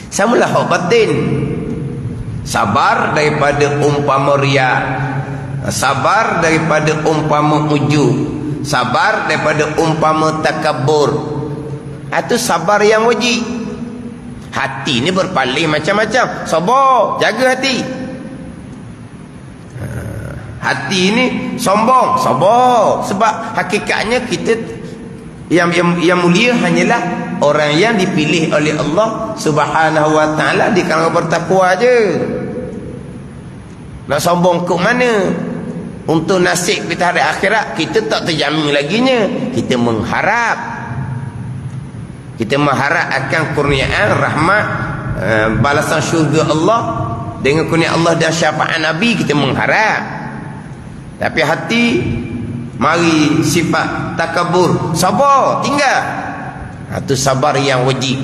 Samalah hak batin. Sabar daripada umpama riya, sabar daripada umpama ujub, sabar daripada umpama takabur. Itu sabar yang wajib. Hati ni berpaling macam-macam. Sabar, jaga hati. Hati ni sombong, sabar. Sebab hakikatnya kita yang mulia hanyalah orang yang dipilih oleh Allah Subhanahu wa taala di kalangan bertakwa aje. Nak sombong ke mana? Untuk nasib kita hari akhirat kita tak terjamin laginya. Kita mengharap akan kurniaan rahmat, balasan syurga Allah dengan kurniaan Allah dan syafaat Nabi. Kita mengharap. Tapi hati mari sifat takabur, sabar, tinggal. Itu sabar yang wajib.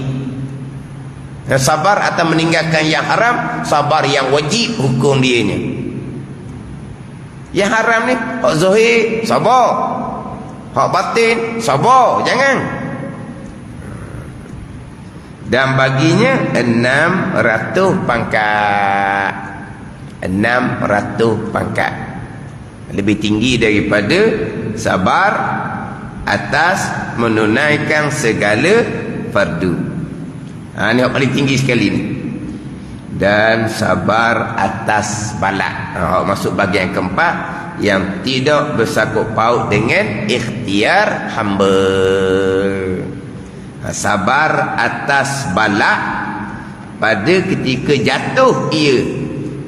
Sabar atau meninggalkan yang haram, sabar yang wajib hukum dia ni. Yang haram ni hak zahir, sabar. Hak batin, sabar, jangan. Dan baginya 600 pangkat. 600 pangkat. Lebih tinggi daripada sabar atas menunaikan segala fardu. Ini yang paling tinggi sekali ni. Dan sabar atas balak. Masuk bagian keempat, yang tidak bersangkut paut dengan ikhtiar hamba. Sabar atas balak pada ketika jatuh ia,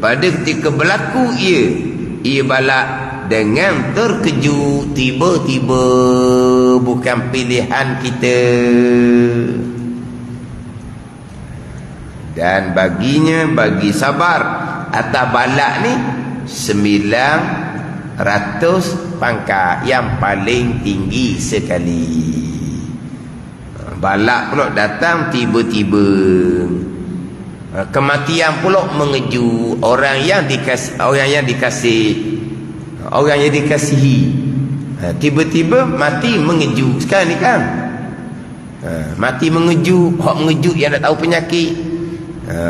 pada ketika berlaku ia balak dengan terkejut, tiba-tiba bukan pilihan kita. Dan baginya, bagi sabar atas balak ni 900 pangkat, yang paling tinggi sekali. Balak pula datang tiba-tiba. Kematian pula mengejut orang yang dikasihi. Tiba-tiba mati mengejut. Sekarang ni kan mati mengejut, hak mengejut yang tak tahu penyakit.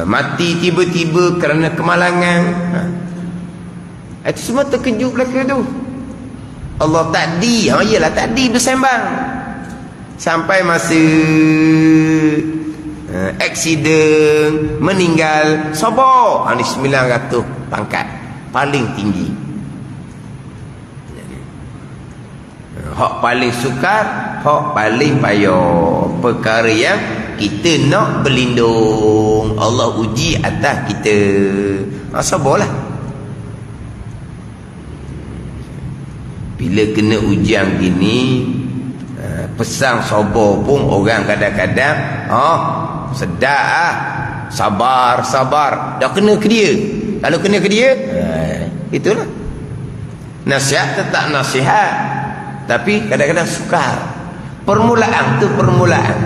Mati tiba-tiba kerana kemalangan. Itu semua terkejut belaka tu. Allah takdir. Yalah takdir bersembang. Sampai masa aksiden, meninggal, sabar. Ini 900 pangkat, paling tinggi. Hak paling sukar, hak paling payah. Perkara yang kita nak berlindung, Allah uji atas kita. Sabarlah. Bila kena ujian gini, pesan sabar pun orang kadang-kadang sedar sabar. Dah kena ke dia. Kalau kena ke dia, itulah. Nasihat tetap nasihat, tapi kadang-kadang sukar. Permulaan tu permulaan.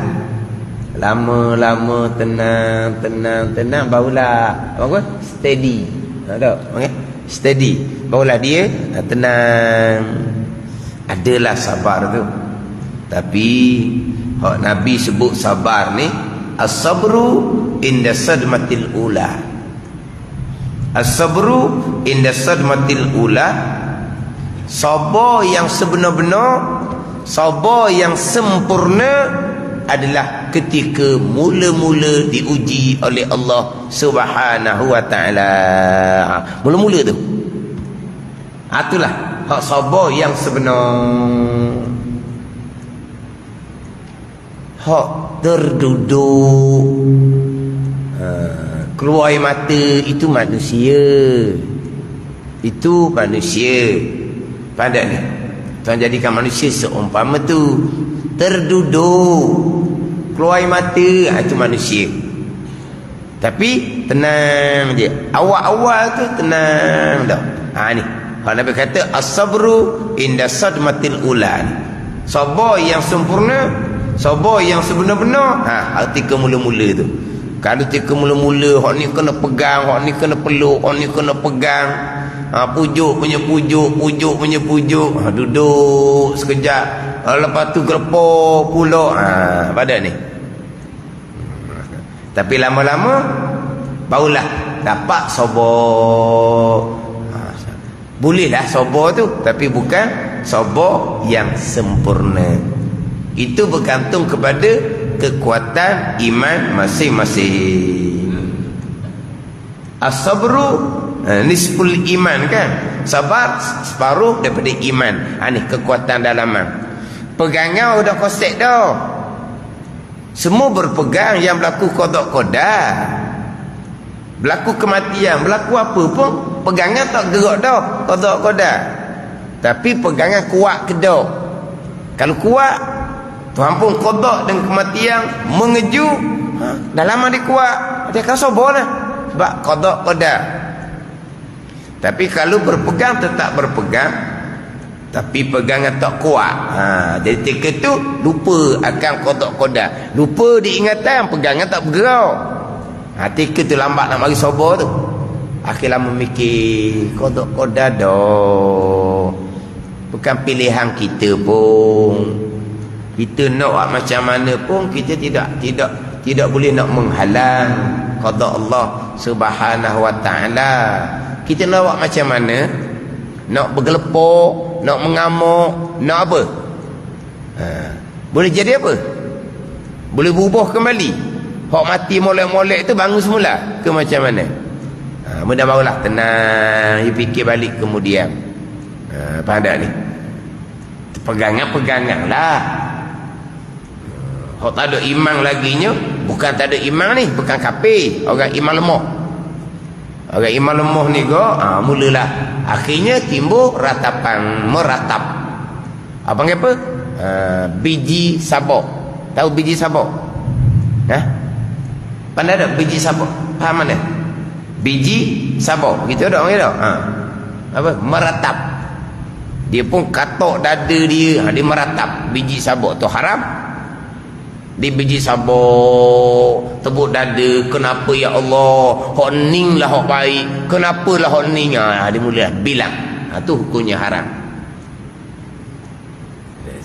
Lama-lama tenang barulah apa? Steady. Ada, okey? Steady. Barulah dia tenang. Adalah sabar tu. Tapi hak Nabi sebut sabar ni, as-sabru inda sadmatil ula. As-sabru inda sadmatil ula. Sabar yang sebenar-benar, sabar yang sempurna adalah ketika mula-mula diuji oleh Allah Subhanahu wa taala. Mula-mula tu. Itulah hak sabar yang sebenar. Hak terduduk, keluar air mata, itu manusia. Itu manusia. Pandai ni, Tuhan jadikan manusia seumpama tu. Terduduk, keluar air mata, itu manusia. Tapi tenang je. Awal-awal tu tenang dah. Ni kalau Nabi kata as-sabru inda sadmatil ula. Sabar yang sempurna, sabar yang sebenar-benar, arti mula-mula tu. Kalau ketika mula-mula, hak ni kena pegang, hak ni kena peluk, hak ni kena pegang, pujuk punya pujuk, duduk sekejap, lepas tu gerpo pula, pada ni. Tapi lama-lama barulah dapat sabar. Bolehlah sabar tu, tapi bukan sabar yang sempurna. Itu bergantung kepada kekuatan iman masing-masing. As-sabru nisful iman kan. Sabar separuh daripada iman. Ni kekuatan dalaman. Pegangan dah kosek dah. Semua berpegang yang berlaku qada qadar. Berlaku kematian, berlaku apa pun pegangan tak gerak dah qada qadar. Tapi pegangan kuat ke dah. Kalau kuat, Tuhan pun qada dengan kematian mengeju, dalaman dia kuat, dia akan sabarlah sebab qada qadar. Tapi kalau berpegang tetap berpegang, tapi pegangan tak kuat, jadi ketika tu lupa akan qada qadar, lupa diingatan, pegangan tak bergerak. Ketika tu lambat nak mari sabar tu, akhirnya memikir qada qadar dah bukan pilihan kita pun. Kita nak buat macam mana pun kita tidak boleh nak menghalang qada Allah Subhanahu wa taala. Kita nak buat macam mana? Nak bergelepok, nak mengamuk, nak apa? Boleh jadi apa? Boleh berubah kembali. Hak mati molek-molek tu bangun semula ke macam mana? Mudah barulah tenang, you fikir balik kemudian. Faham tak ni? Pegangan-pegangan lah. Hak tak ada iman laginya, bukan tak ada iman ni, bukan kafir, orang iman lemah. Orang iman lemah ni mulalah akhirnya timbul ratapan, meratap. Apa panggil apa? Biji sabak. Tahu biji sabak? Pandai tak biji sabak? Faham mana? Biji sabak. Gitu tak orang tak? Apa? Meratap. Dia pun katok dada dia, dia meratap. Biji sabak tu haram. Di biji sabak tebuk dada, kenapa ya Allah, hak ning lah hak baik, kenapalah hak ning, dia mula bilang tu hukumnya haram.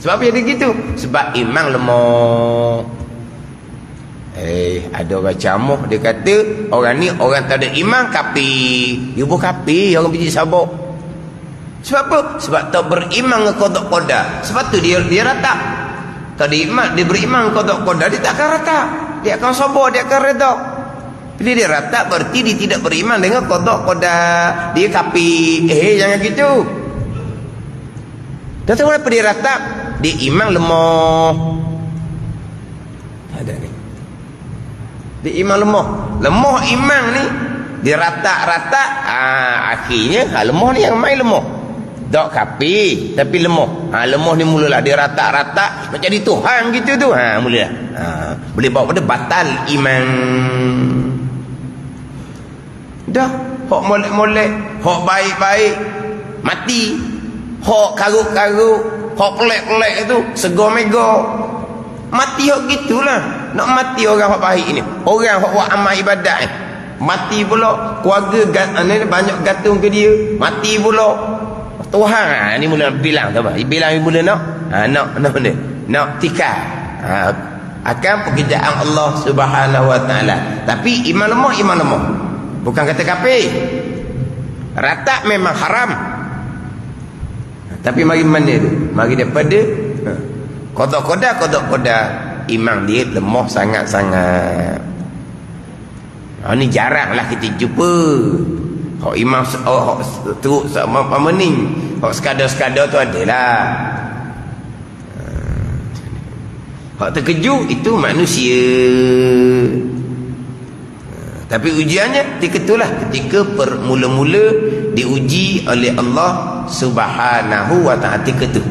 Sebab apa jadi gitu? Sebab iman lemah. Ada orang camuh, dia kata orang ni orang tak ada iman, kafir. Dia bukan kafir orang biji sabak. Sebab apa? Sebab tak beriman dengan qada qadar. Sebab tu dia rata. Tak diiman, dia beriman qada qadar, dia tak akan rata, dia akan sabar, dia akan redha. Bila dia rata berarti dia tidak beriman dengan qada qadar, dia kafir. Jangan gitu. Dah tahu kenapa dia rata? Dia iman lemah. Ada ni. Dia iman lemah. Lemah iman ni dia rata-rata, akhirnya lemah ni yang main lemah. Tak kafir tapi lemah. Lemah ni mulalah dia rata-rata nak jadi Tuhan gitu tu. Mulalah. Boleh bawa pada batal iman. Dah, hak molek-molek, hak baik-baik mati. Hak karuk-karuk, hak pelek-pelek tu, sego-mego. Mati hak gitulah. Nak mati orang hak baik ni. Orang hak buat amal ibadat ni. Mati pula keluarga banyak gantung ke dia. Mati pula Tuhan ni mula bilang tu apa? Bilang mula nak tikar akan pekerjaan Allah Subhanahu wa taala. Tapi iman lemah. Bukan kata kafir. Rata memang haram. Tapi mari mana tu? Mari daripada qada qadar iman dia lemah sangat-sangat. Ni jaranglah kita jumpa. Hak imam hak teruk apa ni? Hak sekadar-sekadar tu adalah. Hak terkejut itu manusia. Tapi ujiannya ketika itulah, ketika mula-mula diuji oleh Allah Subhanahu wa taala ketika itu.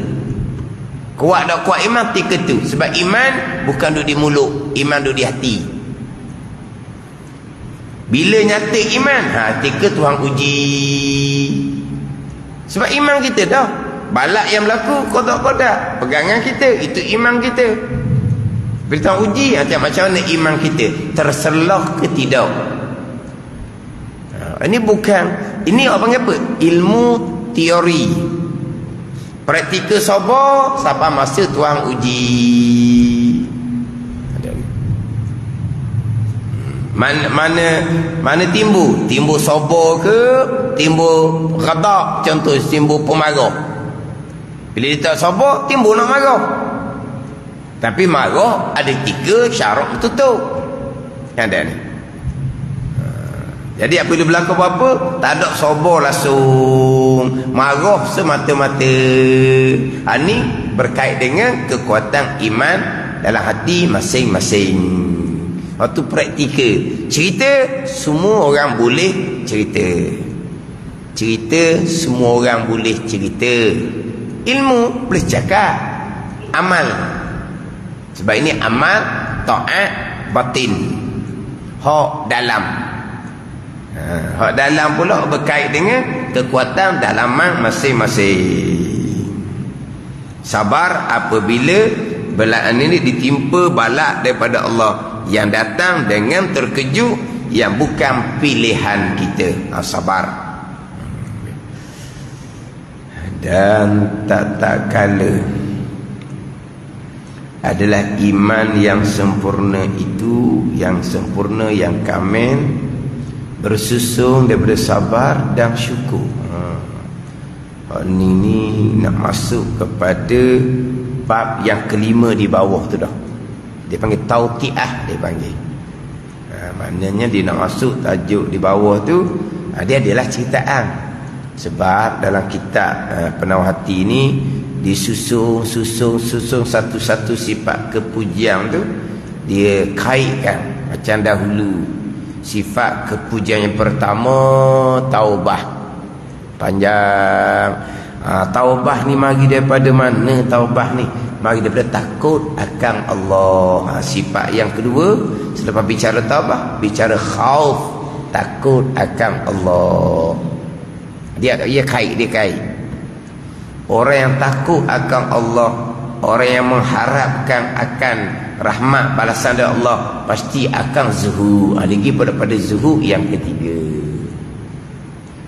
Kuat tak kuat iman ketika itu. Sebab iman bukan duduk di mulut, iman duduk di hati. Bila nyata iman, ketika Tuhan uji. Sebab iman kita dah. Balak yang berlaku qada qadar, pegangan kita, itu iman kita. Bila Tuhan uji, macam mana iman kita, terselah ke tidak. Ini bukan, ini apa panggil apa? Ilmu teori. Praktikal sabar sampai masa Tuhan uji. Mana timbul sabar ke, timbul ghadab, contoh timbul pemarah. Bila dia tak sabar, timbul nak marah. Tapi marah ada 3 syarat tertutup. Ada ni. Jadi apabila berlaku apa-apa, tak ada sabar langsung, marah semata-mata. Ini berkait dengan kekuatan iman dalam hati masing-masing. Waktu praktikal. Cerita semua orang boleh cerita. Cerita semua orang boleh cerita. Ilmu boleh cakap. Amal. Sebab ini amal taat batin. Hak dalam. Hak dalam pula berkait dengan kekuatan dalaman masing-masing. Sabar apabila belaan ini ditimpa balak daripada Allah yang datang dengan terkejut yang bukan pilihan kita. Sabar. Dan tak kala adalah iman yang sempurna itu, yang sempurna, yang kamil, bersusun daripada sabar dan syukur. Ini nak masuk kepada bab yang kelima di bawah tu dah. Dia panggil tautiah, dia panggil. Maknanya dia nak masuk tajuk di bawah tu, dia adalah ceritaan. Sebab dalam kitab Penawar Hati ni disusun satu-satu sifat kepujian tu dia kaitkan. Macam dahulu sifat kepujian yang pertama taubah. Panjang. Taubah ni mari daripada mana? Taubah ni mari daripada takut akan Allah. Sifat yang kedua selepas bicara taubah, bicara khauf, takut akan Allah. Dia kait. Orang yang takut akan Allah, orang yang mengharapkan akan rahmat balasan dari Allah, pasti akan zuhud. Lagi pada zuhud yang ketiga.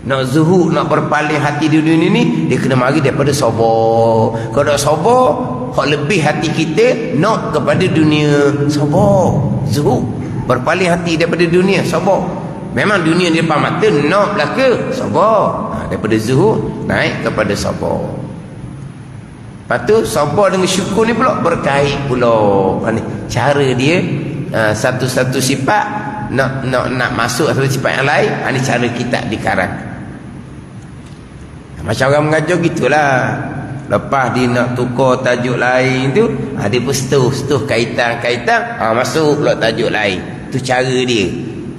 Nak zuhud, nak berpaling hati di dunia ni, dia kena mari daripada sabar. Kalau tak sabar, hak lebih hati kita nak kepada dunia, sabar. Zuhud, berpaling hati daripada dunia, sabar. Memang dunia di depan mata nak belaka, sabar. Daripada zuhud naik kepada sabar. Lepas tu sabar dengan syukur ni pula berkait pula. Cara dia satu-satu sifat nak masuk satu sifat yang lain. Ini cara kita dikarang. Macam orang mengajar gitulah. Lepas dia nak tukar tajuk lain tu, dia pun setuh kaitan-kaitan, masuk pula tajuk lain. Tu cara dia.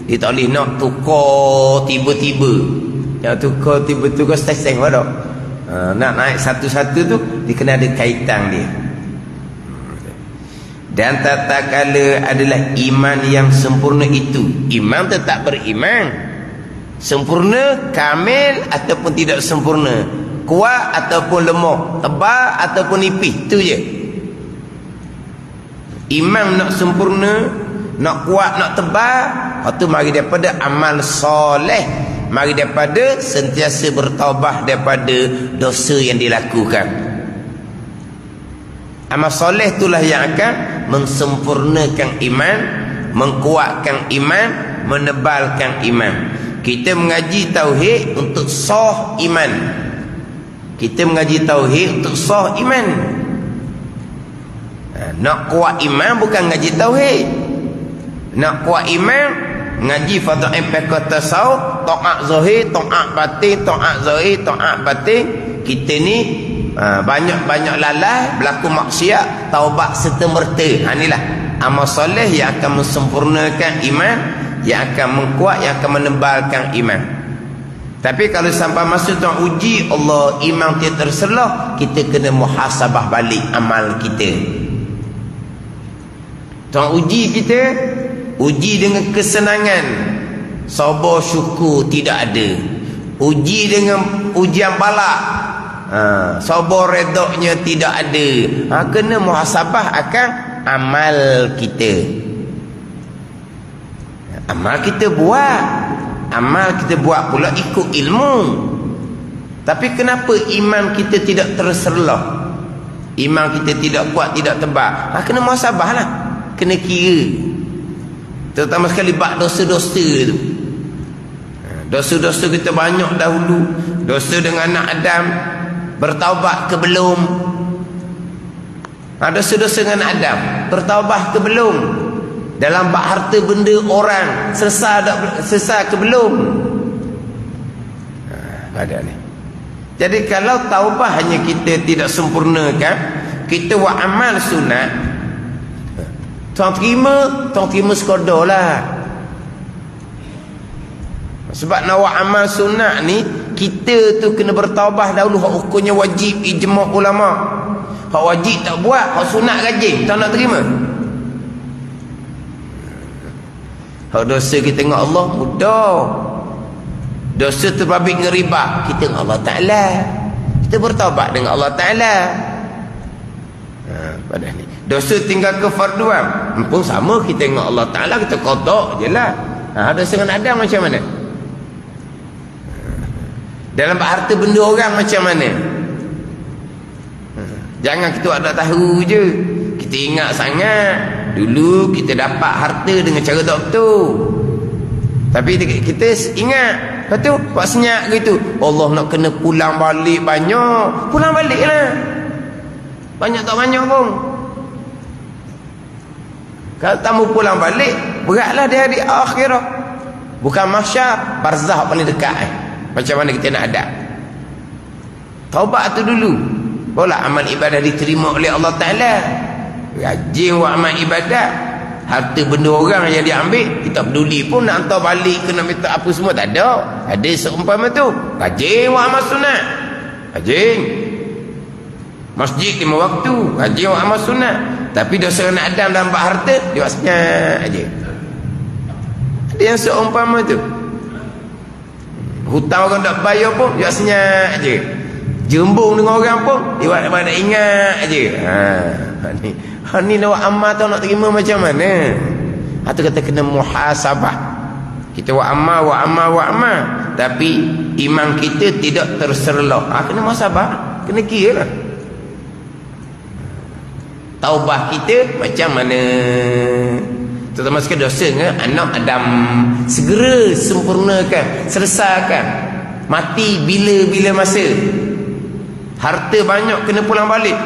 Dia tak boleh nak tukar tiba-tiba. Yang tukar tiba-tiba steng pada. Nak naik satu-satu tu dia kena ada kaitan dia. Dan tatkala adalah iman yang sempurna itu. Iman tetap beriman. Sempurna, kamil ataupun tidak sempurna, kuat ataupun lemah, tebal ataupun nipis, tu je. Iman nak sempurna, nak kuat, nak tebal, itu mari daripada amal soleh, mari daripada sentiasa bertaubat daripada dosa yang dilakukan. Amal soleh itulah yang akan mensempurnakan iman, mengkuatkan iman, menebalkan iman. Kita mengaji tauhid untuk sah iman. Kita mengaji tauhid untuk sah iman. Nak kuat iman bukan ngaji tauhid. Nak kuat iman ngaji fadha'il fiqh tasawuf, taat zahir, taat batin, taat zahir, taat batin. Kita ni banyak-banyak lalai, berlaku maksiat, taubat serta merta. Inilah amal soleh yang akan mensempurnakan iman, yang akan mengkuat, yang akan menebalkan iman. Tapi kalau sampai masa tuan uji Allah, iman kita terselah, kita kena muhasabah balik amal kita. Tuan uji kita, uji dengan kesenangan, sabar syukur tidak ada. Uji dengan ujian balak, sabar redaknya tidak ada. Kena muhasabah akan amal kita. Amal kita buat pula ikut ilmu. Tapi kenapa iman kita tidak terserlah? Iman kita tidak kuat, tidak tebal. Kena muhasabah lah. Kena kira. Terutama sekali bab dosa-dosa tu. Dosa-dosa kita banyak dahulu. Dosa dengan anak Adam, bertaubat ke belum? Dosa-dosa dengan Adam, bertaubat ke belum? Dalam bab harta benda orang, selesai ke belum? Ada ni. Jadi kalau taubat hanya kita tidak sempurnakan, kita buat amal sunat, tuan terima sekadar lah. Sebab nak buat amal sunat ni, kita tu kena bertaubat dahulu. Hak hukumnya wajib, ijma' ulama'. Hak wajib tak buat, hak sunat rajin, tak nak terima. Hak dosa kita dengan Allah mudah. Dosa terbabit dengan riba, kita dengan Allah Ta'ala. Kita bertaubat dengan Allah Ta'ala. Pada ni dosa tinggal ke farduan pun sama, kita dengan Allah Ta'ala, kita qada je lah. Dosa dengan Adam macam mana? Dalam harta benda orang macam mana? Jangan kita ada tahu je. Kita ingat sangat dulu kita dapat harta dengan cara tak betul. Tapi kita ingat, lepas tu buat senyap gitu, Allah nak kena pulang balik banyak. Pulang balik lah. Banyak tak banyak pun. Kalau tamu pulang balik, beratlah di hari akhirat. Bukan mahsyar, barzah paling dekat. Macam mana kita nak ada? Taubat tu dulu, barulah amal ibadah diterima oleh Allah Ta'ala. Rajin buat amal ibadah. Harta benda orang yang diambil, kita peduli pun nak hantar balik, kena minta apa semua, tak ada. Ada seumpama tu. Rajin buat amal sunat, rajin masjid 5 waktu, rajin buat amal sunat. Tapi dosa anak Adam dalam bab harta, dia buat senyap aja. Ada yang seumpama tu. Hutang orang tak bayar pun, dia buat senyap aja. Jembung dengan orang pun, dia buat ingat aja. Ni nak buat amal tau, nak terima macam mana? Itu kata kena muhasabah. Kita buat amal, tapi iman kita tidak terserlah. Kena muhasabah, kena kira lah. Taubah kita macam mana? Terutama sekali dosa dengan anak Adam, segera sempurnakan, selesaikan. Mati bila-bila masa. Harta banyak kena pulang balik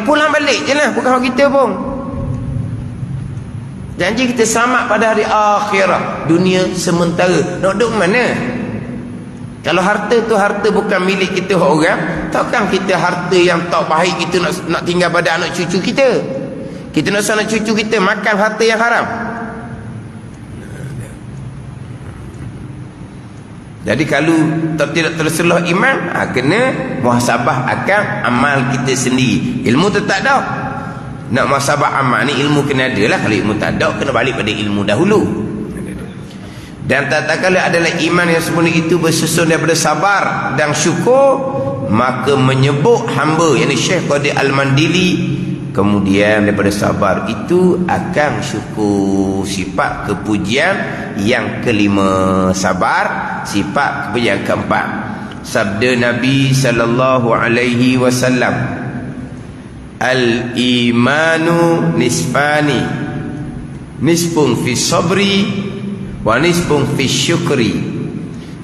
je lah, bukan hak kita pun. Janji kita selamat pada hari akhirat. Dunia sementara, nak duduk mana? Kalau harta tu harta bukan milik kita orang, takkan kita harta yang tak baik kita nak tinggal pada anak cucu kita. Kita nak anak cucu kita makan harta yang haram. Jadi kalau tidak terselah iman, kena muhasabah akan amal kita sendiri. Ilmu tu tak ada. Nak muhasabah amal ni ilmu kena ada lah. Kalau ilmu tak ada, kena balik pada ilmu dahulu. Dan tak kala adalah iman yang sempurna itu bersusun daripada sabar dan syukur, maka menyebut hamba, yakni Syekh Qadir Al-Mandili, kemudian daripada sabar itu akan syukur. Sifat kepujian yang kelima, sabar. Sifat kepujian keempat, sabda Nabi sallallahu alaihi wasallam, al-imanu nisfani, nisfun fi sabri wa nisfun fi syukri.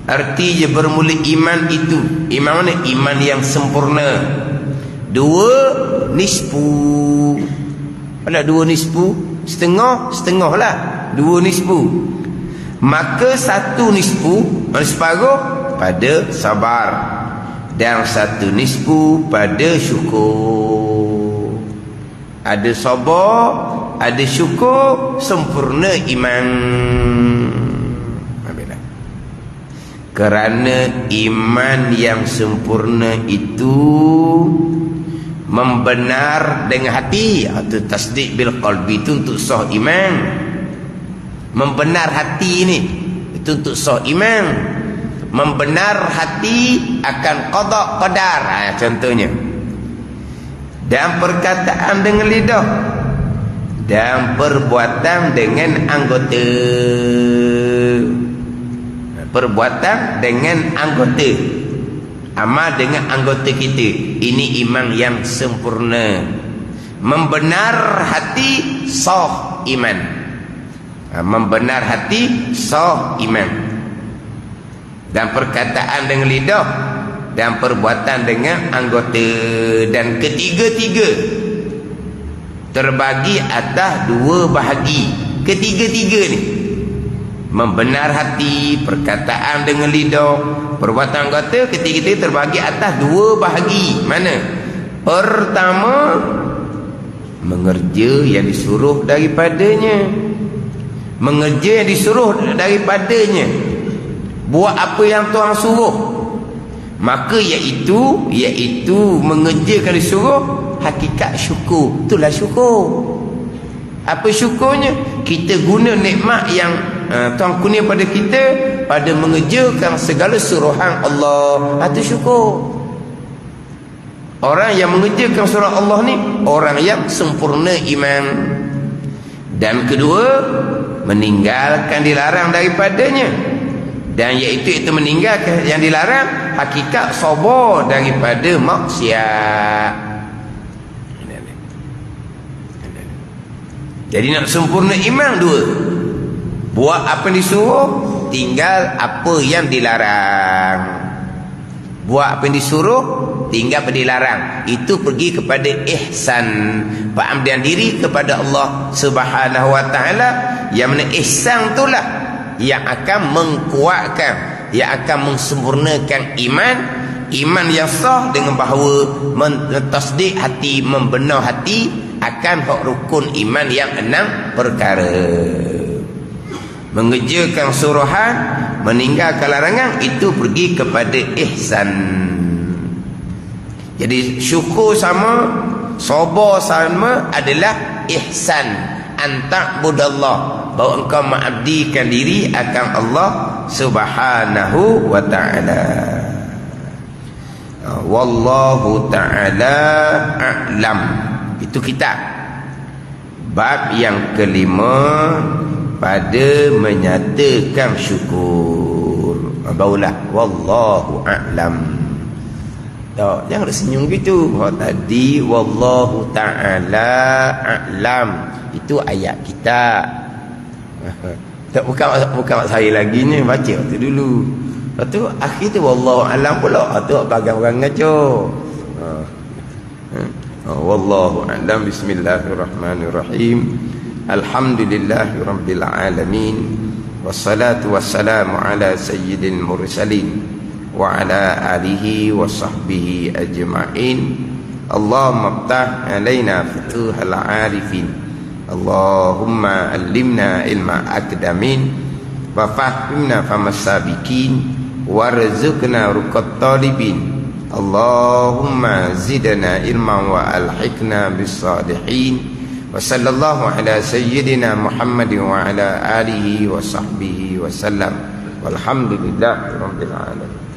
Artinya bermula iman itu, iman mana? Iman yang sempurna. Dua nisfu. Ada dua nisfu, setengah lah. Dua nisfu. Maka satu nisfu, separuh pada sabar, dan satu nisfu pada syukur. Ada sabar, ada syukur, sempurna iman. Kerana iman yang sempurna itu membenar dengan hati. Itu tasdik bil qalbi, itu untuk sah iman. Membenar hati ini itu untuk sah iman. Membenar hati akan qada qadar, contohnya. Dan perkataan dengan lidah, dan perbuatan dengan anggota. Perbuatan dengan anggota, amal dengan anggota kita. Ini iman yang sempurna. Membenar hati, sah iman. Membenar hati sah iman. Dan perkataan dengan lidah dan perbuatan dengan anggota, dan ketiga-tiga terbagi atas dua bahagi. Ketiga-tiga ni, membenar hati, perkataan dengan lidah, perbuatan anggota, ketiga-tiga terbagi atas dua bahagi. Mana? Pertama, mengerja yang disuruh daripadanya. Mengerja yang disuruh daripadanya, buat apa yang Tuhan suruh. Maka iaitu mengerjakan disuruh, hakikat syukur. Itulah syukur. Apa syukurnya? Kita guna nikmat yang Tuhan kurnia pada kita, pada mengerjakan segala suruhan Allah. Itu syukur. Orang yang mengerjakan surah Allah ni orang yang sempurna iman. Dan kedua, meninggalkan dilarang daripadanya. Dan iaitu meninggalkan yang dilarang, hakikat sabar daripada maksiat. Jadi nak sempurna iman dua, buat apa yang disuruh, tinggal apa yang dilarang. Buat apa yang disuruh, tinggal apa dilarang. Itu pergi kepada ihsan, pengamdian diri kepada Allah Subhanahu wa taala. Yang mana ihsan itulah yang akan mengkuatkan, yang akan mensempurnakan iman. Iman yang sah dengan bahawa mentasdik hati, membenar hati akan hak rukun iman yang 6 perkara. Mengerjakan suruhan, meninggalkan larangan, itu pergi kepada ihsan. Jadi syukur sama, sabar sama adalah ihsan. Anta'budallah, bahawa engkau mengabdikan diri akan Allah Subhanahu wa ta'ala. Wallahu ta'ala a'lam. Itu kitab bab yang kelima, pada menyatakan syukur. Barulah wallahu a'lam. Tak, jangan senyum gitu. Tadi wallahu ta'ala a'lam, itu ayat kita. Tak, bukan saya lagi ni, baca tu dulu. Lepas tu akhir tu wallahu a'lam pula. Tu bagang-bagang ngaco. Wallahu a'lam. Bismillahirrahmanirrahim. Alhamdulillahi rabbil alamin. Wassalatu wassalamu ala sayyidil mursalin wa ala alihi wa sahbihi ajma'in. Allahumma ftah alaina futuhal arifin. Allahumma allimna ilma akdamin wa fahimna famas sabiqin warzuqna ruqat talibin. Allahumma zidna ilman wa alhiqna bis salihin. Wa sallallahu ala sayyidina Muhammadin wa ala alihi wa sahbihi wa sallam. Walhamdulillahi rabbil alamin.